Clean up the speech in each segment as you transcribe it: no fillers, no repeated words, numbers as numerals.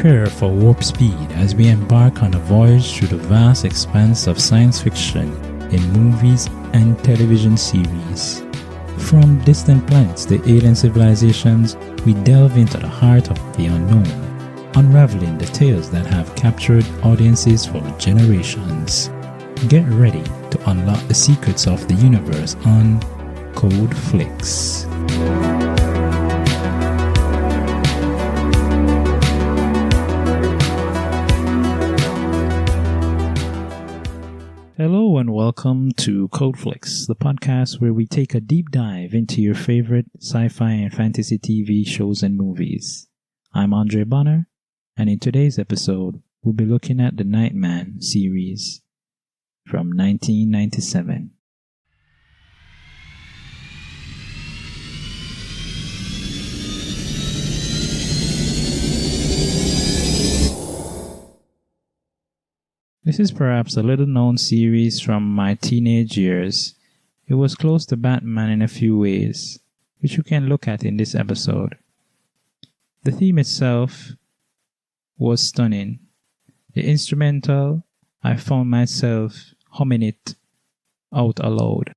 Prepare for warp speed as we embark on a voyage through the vast expanse of science fiction in movies and television series. From distant planets to alien civilizations, we delve into the heart of the unknown, unraveling the tales that have captured audiences for generations. Get ready to unlock the secrets of the universe on Code Flicks. Hello and welcome to Code Flicks, the podcast where we take a deep dive into your favorite sci-fi and fantasy TV shows and movies. I'm Andre Bonner, and in today's episode, we'll be looking at the Nightman series from 1997. This is perhaps a little-known series from my teenage years. It was close to Batman in a few ways, which you can look at in this episode. The theme itself was stunning. The instrumental, I found myself humming it out aloud.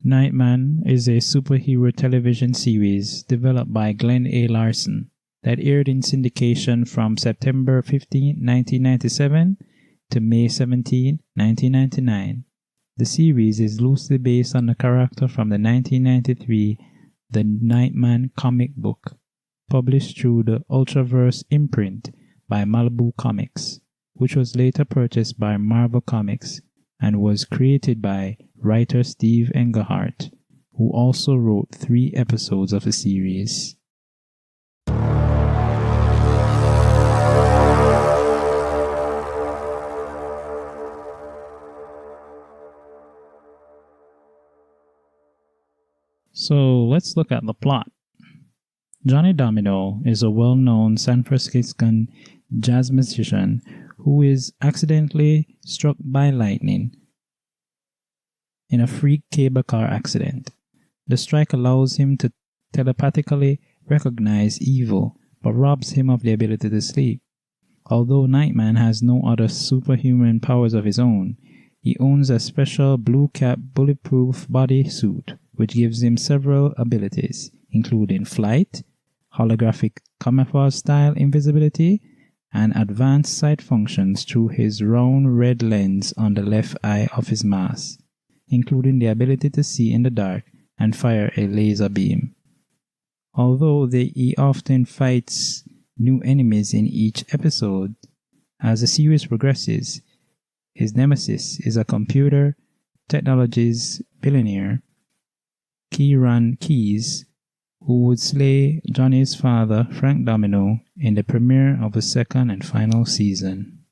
Nightman is a superhero television series developed by Glenn A. Larson that aired in syndication from September 15, 1997 to May 17, 1999. The series is loosely based on the character from the 1993 The Nightman comic book, published through the Ultraverse imprint by Malibu Comics, which was later purchased by Marvel Comics and was created by writer Steve Englehart, who also wrote 3 episodes of the series. So let's look at the plot. Johnny Domino is a well-known San Franciscan jazz musician who is accidentally struck by lightning in a freak cable car accident. The strike allows him to telepathically recognize evil, but robs him of the ability to sleep. Although Nightman has no other superhuman powers of his own, he owns a special blue-cap bulletproof body suit which gives him several abilities, including flight, holographic camouflage-style invisibility, and advanced sight functions through his round red lens on the left eye of his mask, including the ability to see in the dark and fire a laser beam. Although he often fights new enemies in each episode, as the series progresses, his nemesis is a computer technologies billionaire, Kieran Keyes, who would slay Johnny's father, Frank Domino, in the premiere of the second and final season.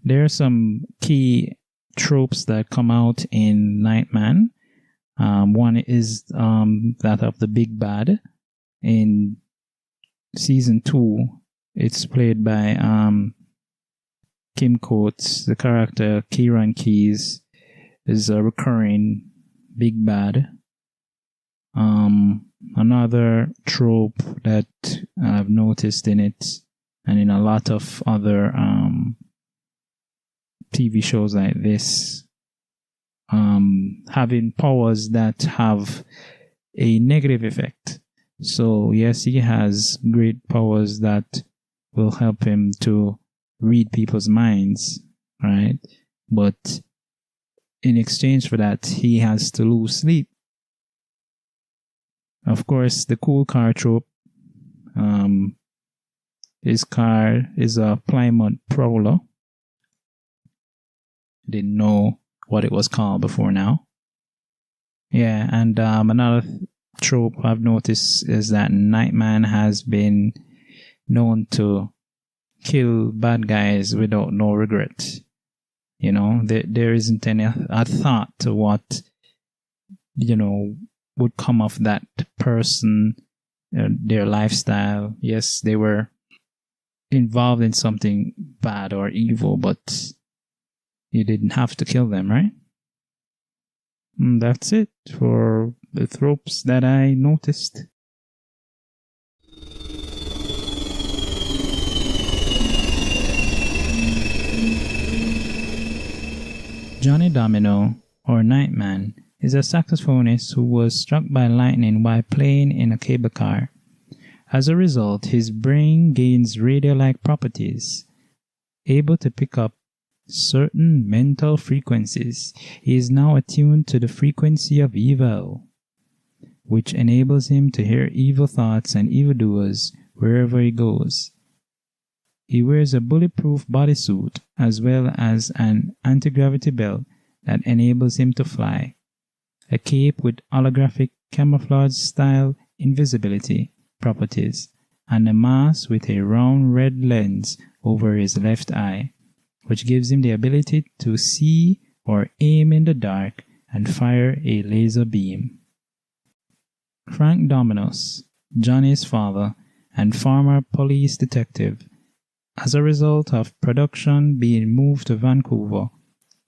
There are some key tropes that come out in Nightman. One is that of the big bad. In season 2, it's played by Kim Coates. The character Kieran Keyes is a recurring big bad. Another trope that I've noticed in it and in a lot of other TV shows like this, having powers that have a negative effect. So yes, he has great powers that will help him to read people's minds, right? But in exchange for that, he has to lose sleep. Of course, the cool car trope. His car is a Plymouth Prowler. Didn't know what it was called before now. Yeah, and another trope I've noticed is that Nightman has been known to kill bad guys without no regret. You know, there isn't any a thought to what, would come of that person, their lifestyle. Yes, they were involved in something bad or evil, but you didn't have to kill them, right? That's it for the tropes that I noticed. Johnny Domino, or Nightman, is a saxophonist who was struck by lightning while playing in a cable car. As a result, his brain gains radio-like properties, able to pick up certain mental frequencies. He is now attuned to the frequency of evil, which enables him to hear evil thoughts and evildoers wherever he goes. He wears a bulletproof bodysuit as well as an anti-gravity belt that enables him to fly, a cape with holographic camouflage-style invisibility properties, and a mask with a round red lens over his left eye, which gives him the ability to see or aim in the dark and fire a laser beam. Frank Dominos, Johnny's father and former police detective, as a result of production being moved to Vancouver,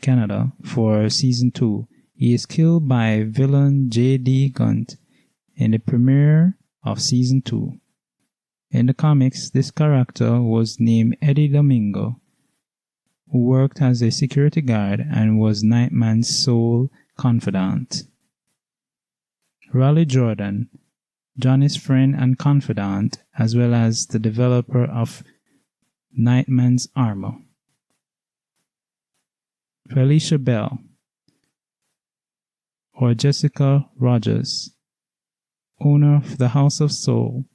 Canada for season 2, he is killed by villain J.D. Gunt in the premiere of season 2. In the comics, this character was named Eddie Domingo, who worked as a security guard and was Nightman's sole confidant. Raleigh Jordan, Johnny's friend and confidant, as well as the developer of Nightman's armor. Felicia Bell, or Jessica Rogers, owner of the House of Soul,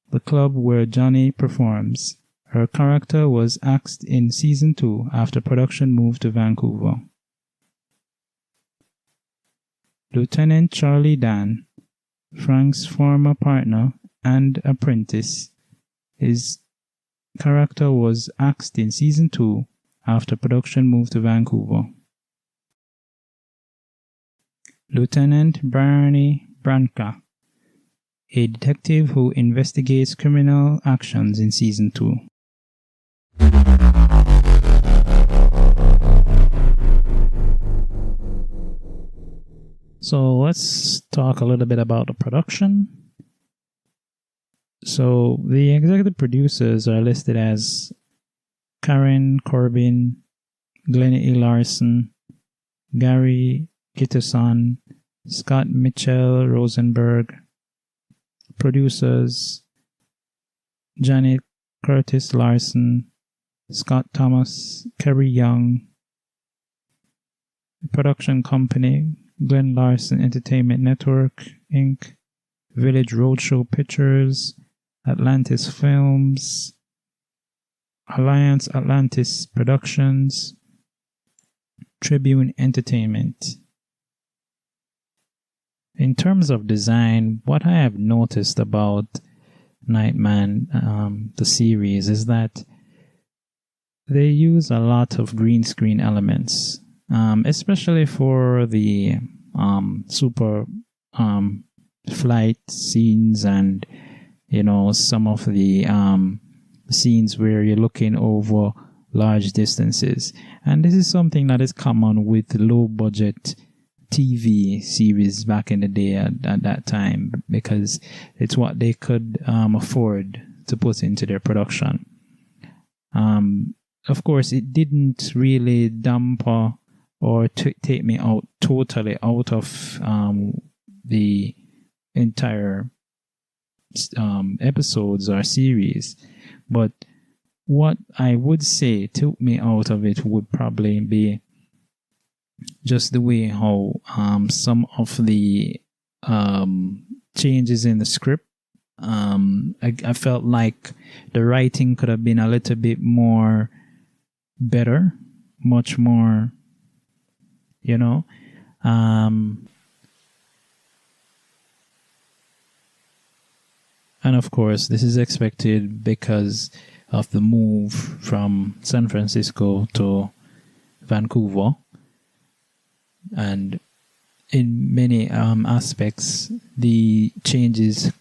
the club where Johnny performs. Her character was axed in season 2 after production moved to Vancouver. Lieutenant Charlie Dan, Frank's former partner and apprentice, his character was axed in season 2 after production moved to Vancouver. Lieutenant Barney Branca, a detective who investigates criminal actions in season 2. So let's talk a little bit about the production. So the executive producers are listed as Karen Corbin, Glenn E. Larson, Gary Gitterson, Scott Mitchell Rosenberg. Producers Janet Curtis Larson, Scott Thomas, Kerry Young. Production company Glenn Larson Entertainment Network, Inc., Village Roadshow Pictures, Atlantis Films, Alliance Atlantis Productions, Tribune Entertainment. In terms of design, what I have noticed about Nightman, the series, is that they use a lot of green screen elements, especially for the super flight scenes and, some of the scenes where you're looking over large distances. And this is something that is common with low budget TV series back in the day at that time, because it's what they could afford to put into their production. Of course, it didn't really damper or take me out totally out of the entire episodes or series, but what I would say took me out of it would probably be just the way how some of the changes in the script, I felt like the writing could have been a little bit more better, much more, and of course this is expected because of the move from San Francisco to Vancouver. And in many aspects, the changes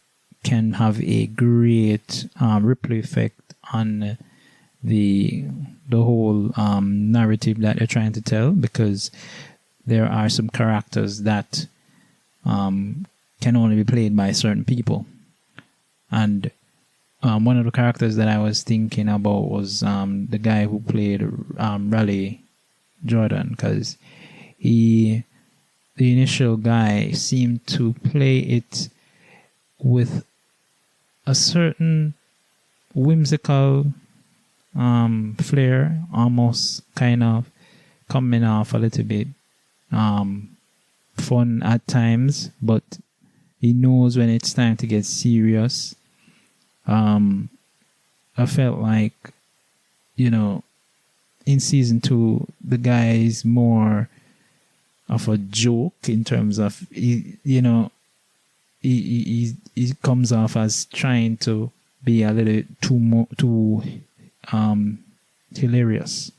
can have a great ripple effect on the whole narrative that they're trying to tell, because there are some characters that can only be played by certain people. And one of the characters that I was thinking about was the guy who played Raleigh Jordan, because the initial guy seemed to play it with a certain whimsical flair, almost kind of coming off a little bit fun at times, but he knows when it's time to get serious. I felt like, in season 2, the guy is more of a joke in terms of, he comes off as trying to be a little too hilarious.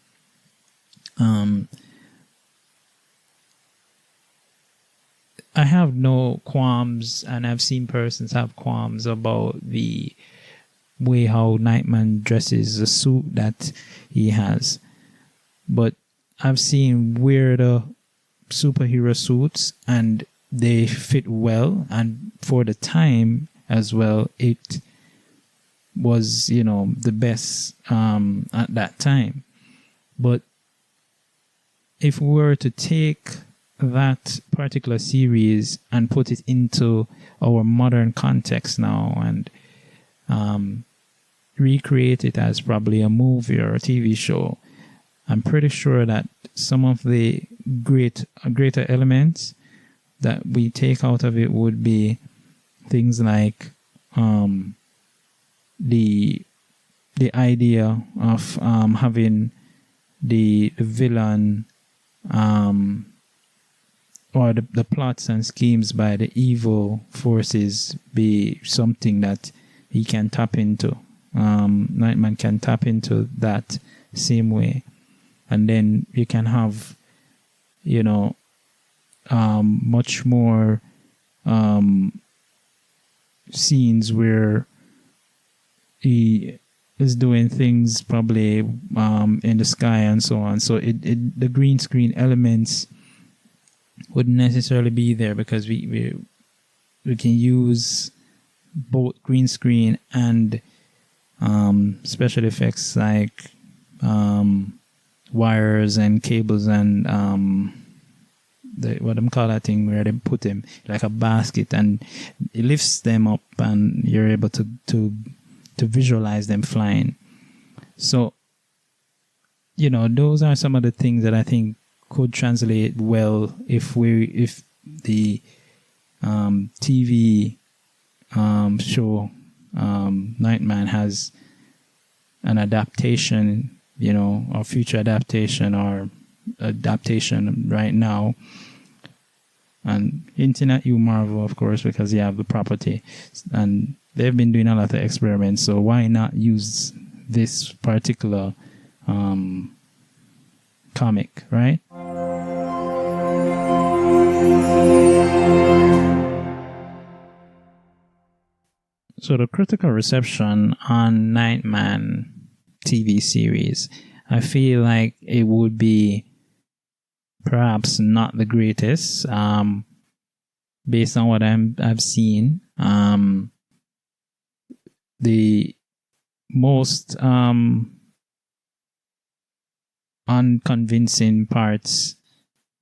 I have no qualms, and I've seen persons have qualms about the way how Nightman dresses, the suit that he has. But I've seen weirder superhero suits, and they fit well, and for the time as well, it was, the best at that time. But if we were to take that particular series and put it into our modern context now and recreate it as probably a movie or a TV show, I'm pretty sure that some of the greater elements that we take out of it would be things like the idea of having the villain or the plots and schemes by the evil forces be something that he can tap into. Nightman can tap into that same way. And then you can have, much more scenes where he is doing things probably in the sky and so on. So the green screen elements wouldn't necessarily be there, because we can use both green screen and special effects like wires and cables and what I'm call that thing where they put them like a basket, and it lifts them up, and you're able to visualize them flying. So, those are some of the things that I think could translate well if the TV show Nightman has an adaptation, or future adaptation or adaptation right now. And hinting at you, Marvel, of course, because you have the property, and they've been doing a lot of experiments. So why not use this particular comic, right? So the critical reception on Nightman TV series, I feel like it would be perhaps not the greatest, based on what I've seen. The most unconvincing parts,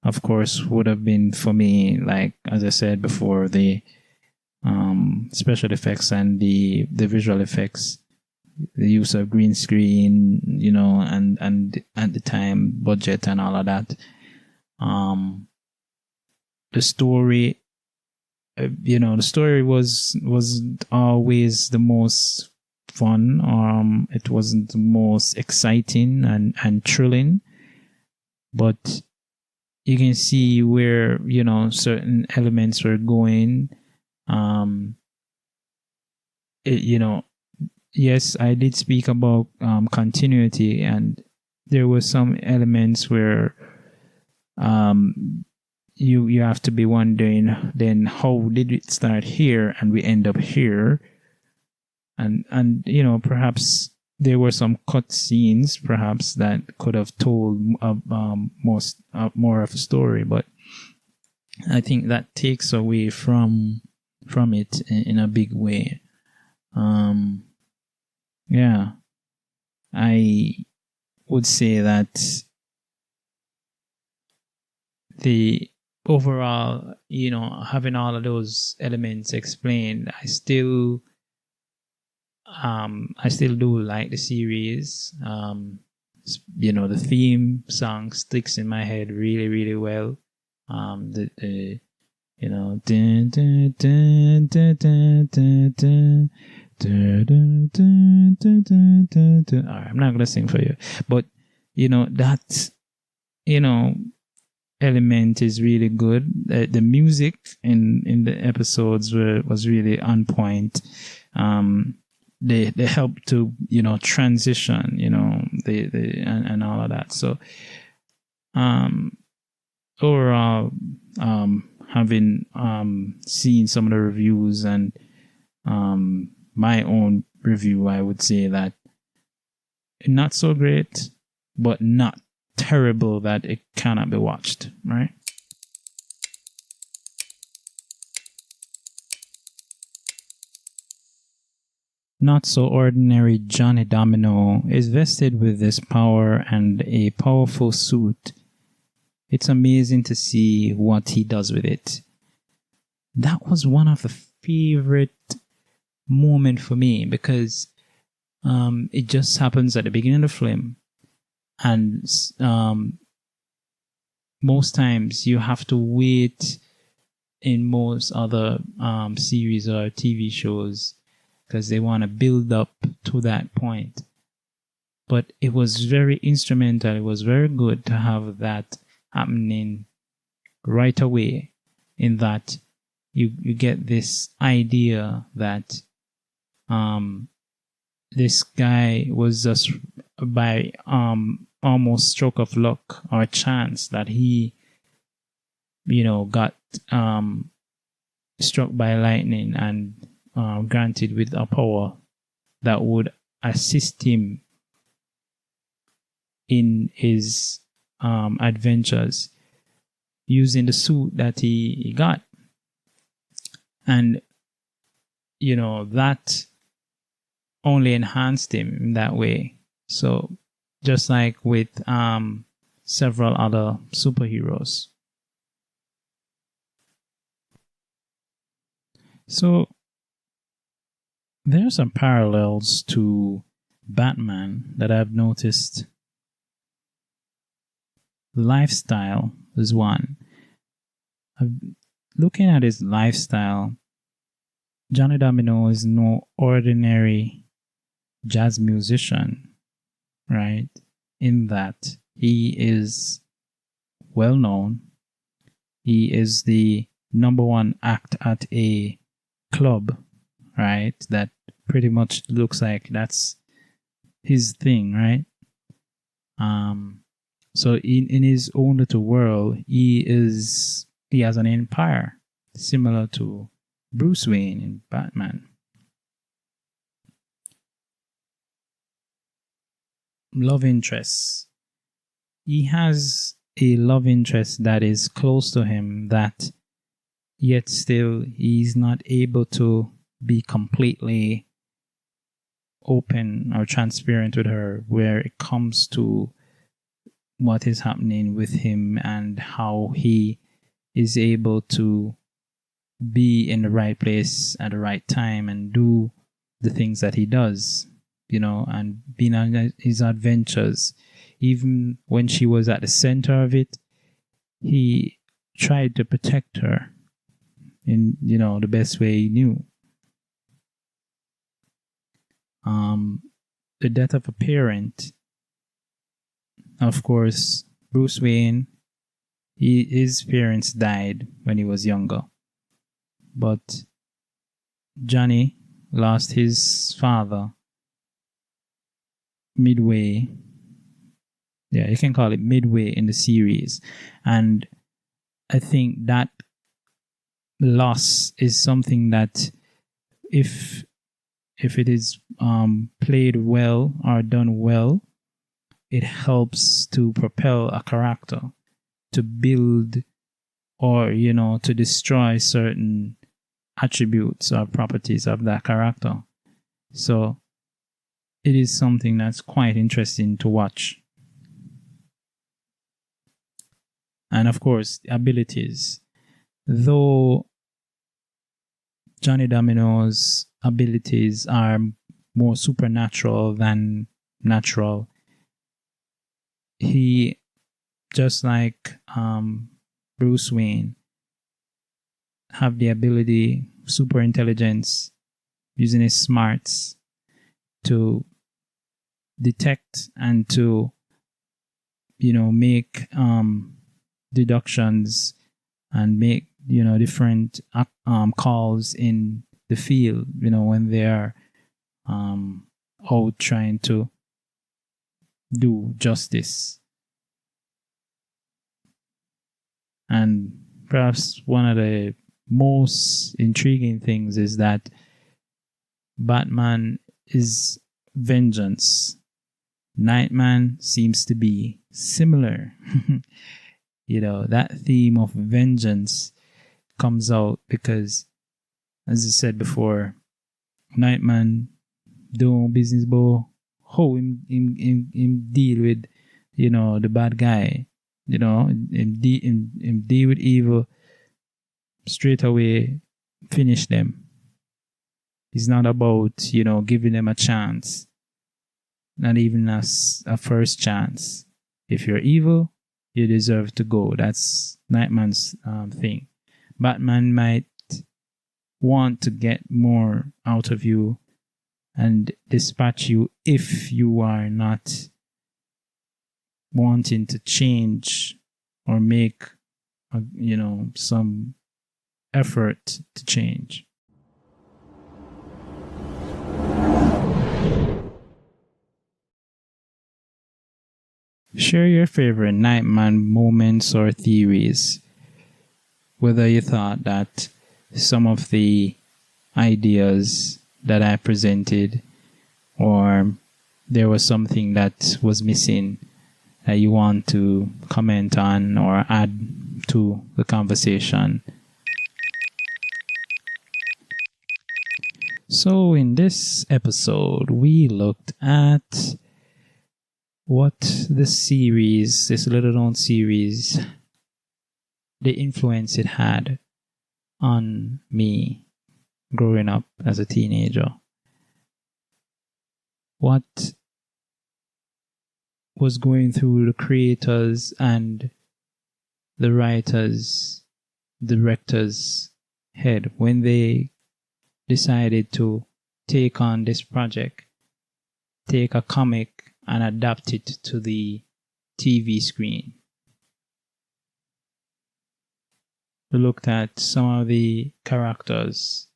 of course, would have been for me, like as I said before, the special effects and the visual effects, the use of green screen, and at the time budget and all of that. The story, the story was always the most fun. It wasn't the most exciting and thrilling, but you can see where certain elements were going. Yes, I did speak about continuity, and there were some elements where you have to be wondering, then how did it start here and we end up here, and perhaps there were some cut scenes, perhaps, that could have told more of a story, but I think that takes away from it in a big way. Yeah, I would say that the overall, having all of those elements explained, I still do like the series. The theme song sticks in my head really, really well. Dun, dun, dun, dun, dun, dun, dun, dun. All right, I'm not gonna sing for you, but that element is really good. The music in the episodes was really on point. They help to transition, and all of that. So overall, having seen some of the reviews and my own review, I would say that not so great, but not terrible that it cannot be watched, right? Not so ordinary Johnny Domino is vested with this power and a powerful suit. It's amazing to see what he does with it. That was one of the favorite moment for me, because it just happens at the beginning of the film, and most times you have to wait in most other series or TV shows because they want to build up to that point. But it was very instrumental. It was very good to have that happening right away, in that you get this idea that this guy was just by almost stroke of luck or chance that he got struck by lightning and granted with a power that would assist him in his adventures using the suit that he got. And that only enhanced him in that way. So just like with several other superheroes. So there are some parallels to Batman that I've noticed. Lifestyle is one. Looking at his lifestyle, Johnny Domino is no ordinary jazz musician, right? In that he is well known. He is the number one act at a club, right? That pretty much looks like that's his thing, right? So in his own little world, he has an empire similar to Bruce Wayne in Batman. Love interests. He has a love interest that is close to him, that yet still he's not able to be completely open or transparent with her where it comes to what is happening with him and how he is able to be in the right place at the right time and do the things that he does, and being on his adventures. Even when she was at the center of it, he tried to protect her in, the best way he knew. The death of a parent. Of course, Bruce Wayne, his parents died when he was younger. But Johnny lost his father midway. Yeah, you can call it midway in the series. And I think that loss is something that if if it is played well or done well, it helps to propel a character, to build or, to destroy certain attributes or properties of that character. So it is something that's quite interesting to watch. And of course, abilities. Though Johnny Domino's abilities are more supernatural than natural, he, just like Bruce Wayne, have the ability, super intelligence, using his smarts to detect and to, make deductions and make, different calls in the field, when they are out trying to do justice. And perhaps one of the most intriguing things is that Batman is vengeance. Nightman seems to be similar. That theme of vengeance comes out because, as I said before, Nightman do business, but how him deal with, the bad guy, him deal with evil straight away, finish them. It's not about, giving them a chance, not even a first chance. If you're evil, you deserve to go. That's Nightman's thing. Batman might want to get more out of you and dispatch you if you are not wanting to change or make some effort to change. Share your favorite Nightman moments or theories. Whether you thought that some of the ideas that I presented, or there was something that was missing that you want to comment on or add to the conversation. So in this episode, we looked at what this little known series, the influence it had on me growing up as a teenager. What was going through the creators and the writers, directors' head when they decided to take on this project, take a comic and adapt it to the TV screen. We looked at some of the characters.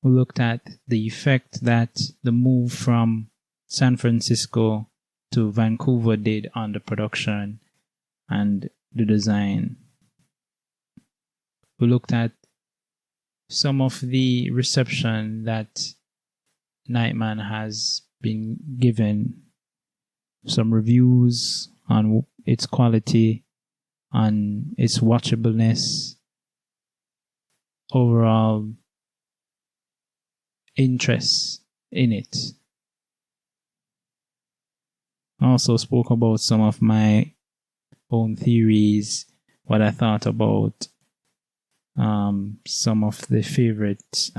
We looked at the effect that the move from San Francisco to Vancouver did on the production and the design. We looked at some of the reception that Nightman has been given, some reviews on its quality, on its watchableness, overall interest in it. I also spoke about some of my own theories, what I thought about some of the favorite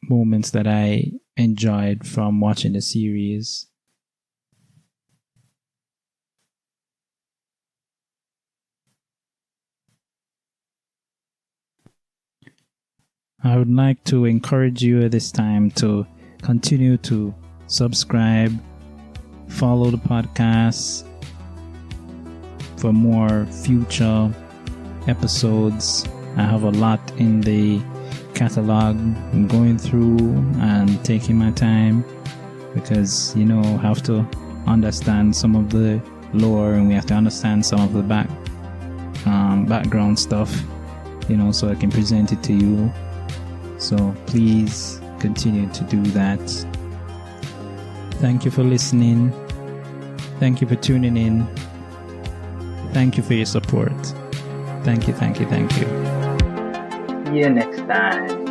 moments that I enjoyed from watching the series. I would like to encourage you at this time to continue to subscribe, follow the podcast for more future episodes. I have a lot in the catalog I'm going through and taking my time because, I have to understand some of the lore and we have to understand some of the background stuff, so I can present it to you. So please continue to do that. Thank you for listening. Thank you for tuning in. Thank you for your support. Thank you. See you next time.